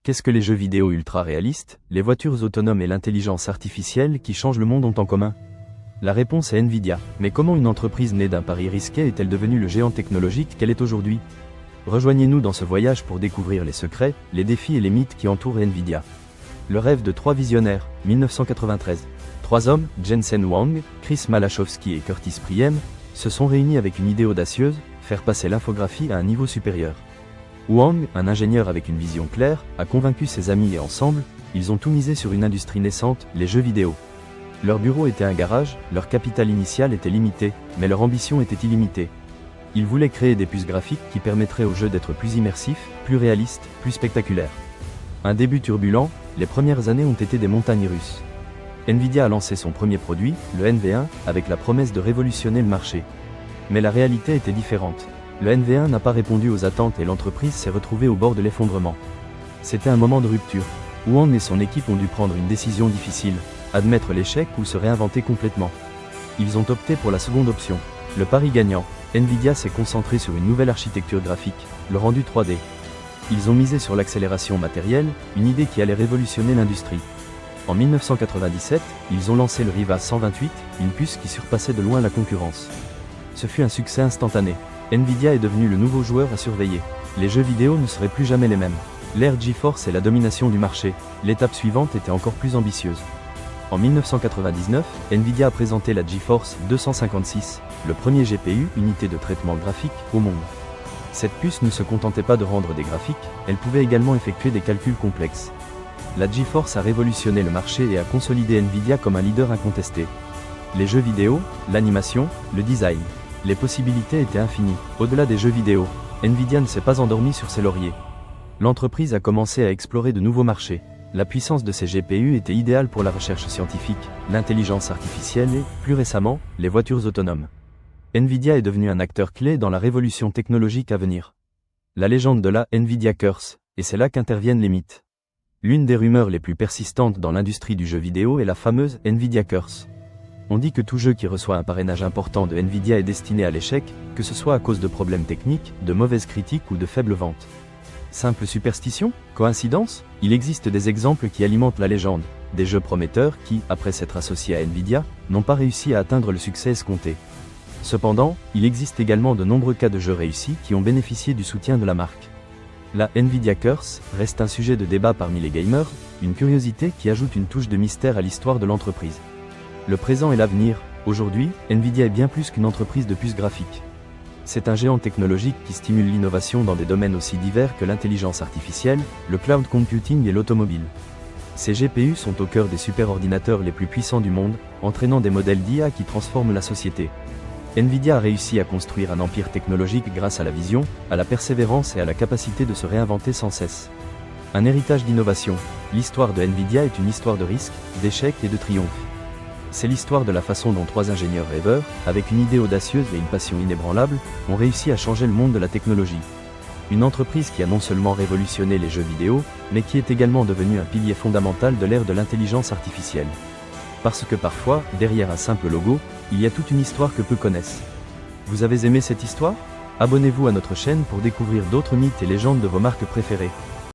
Qu'est-ce que les jeux vidéo ultra-réalistes, les voitures autonomes et l'intelligence artificielle qui changent le monde ont en commun? La réponse est Nvidia. Mais comment une entreprise née d'un pari risqué est-elle devenue le géant technologique qu'elle est aujourd'hui? Rejoignez-nous dans ce voyage pour découvrir les secrets, les défis et les mythes qui entourent Nvidia. Le rêve de trois visionnaires, 1993. Trois hommes, Jensen Huang, Chris Malachowski et Curtis Priem, se sont réunis avec une idée audacieuse, faire passer l'infographie à un niveau supérieur. Huang, un ingénieur avec une vision claire, a convaincu ses amis et ensemble, ils ont tout misé sur une industrie naissante, les jeux vidéo. Leur bureau était un garage, leur capital initial était limité, mais leur ambition était illimitée. Ils voulaient créer des puces graphiques qui permettraient aux jeux d'être plus immersifs, plus réalistes, plus spectaculaires. Un début turbulent, les premières années ont été des montagnes russes. Nvidia a lancé son premier produit, le NV1, avec la promesse de révolutionner le marché. Mais la réalité était différente. Le NV1 n'a pas répondu aux attentes et l'entreprise s'est retrouvée au bord de l'effondrement. C'était un moment de rupture. Huang et son équipe ont dû prendre une décision difficile, admettre l'échec ou se réinventer complètement. Ils ont opté pour la seconde option. Le pari gagnant, Nvidia s'est concentré sur une nouvelle architecture graphique, le rendu 3D. Ils ont misé sur l'accélération matérielle, une idée qui allait révolutionner l'industrie. En 1997, ils ont lancé le Riva 128, une puce qui surpassait de loin la concurrence. Ce fut un succès instantané. Nvidia est devenu le nouveau joueur à surveiller. Les jeux vidéo ne seraient plus jamais les mêmes. L'ère GeForce et la domination du marché. L'étape suivante était encore plus ambitieuse. En 1999, Nvidia a présenté la GeForce 256, le premier GPU, unité de traitement graphique, au monde. Cette puce ne se contentait pas de rendre des graphiques, elle pouvait également effectuer des calculs complexes. La GeForce a révolutionné le marché et a consolidé Nvidia comme un leader incontesté. Les jeux vidéo, l'animation, le design. Les possibilités étaient infinies. Au-delà des jeux vidéo, Nvidia ne s'est pas endormi sur ses lauriers. L'entreprise a commencé à explorer de nouveaux marchés. La puissance de ses GPU était idéale pour la recherche scientifique, l'intelligence artificielle et, plus récemment, les voitures autonomes. Nvidia est devenu un acteur clé dans la révolution technologique à venir. La légende de la Nvidia Curse, et c'est là qu'interviennent les mythes. L'une des rumeurs les plus persistantes dans l'industrie du jeu vidéo est la fameuse Nvidia Curse. On dit que tout jeu qui reçoit un parrainage important de Nvidia est destiné à l'échec, que ce soit à cause de problèmes techniques, de mauvaises critiques ou de faibles ventes. Simple superstition? Coïncidence? Il existe des exemples qui alimentent la légende, des jeux prometteurs qui, après s'être associés à Nvidia, n'ont pas réussi à atteindre le succès escompté. Cependant, il existe également de nombreux cas de jeux réussis qui ont bénéficié du soutien de la marque. La Nvidia Curse reste un sujet de débat parmi les gamers, une curiosité qui ajoute une touche de mystère à l'histoire de l'entreprise. Le présent et l'avenir. Aujourd'hui, Nvidia est bien plus qu'une entreprise de puces graphiques. C'est un géant technologique qui stimule l'innovation dans des domaines aussi divers que l'intelligence artificielle, le cloud computing et l'automobile. Ces GPU sont au cœur des superordinateurs les plus puissants du monde, entraînant des modèles d'IA qui transforment la société. Nvidia a réussi à construire un empire technologique grâce à la vision, à la persévérance et à la capacité de se réinventer sans cesse. Un héritage d'innovation. L'histoire de Nvidia est une histoire de risques, d'échecs et de triomphes. C'est l'histoire de la façon dont trois ingénieurs rêveurs, avec une idée audacieuse et une passion inébranlable, ont réussi à changer le monde de la technologie. Une entreprise qui a non seulement révolutionné les jeux vidéo, mais qui est également devenue un pilier fondamental de l'ère de l'intelligence artificielle. Parce que parfois, derrière un simple logo, il y a toute une histoire que peu connaissent. Vous avez aimé cette histoire? Abonnez-vous à notre chaîne pour découvrir d'autres mythes et légendes de vos marques préférées.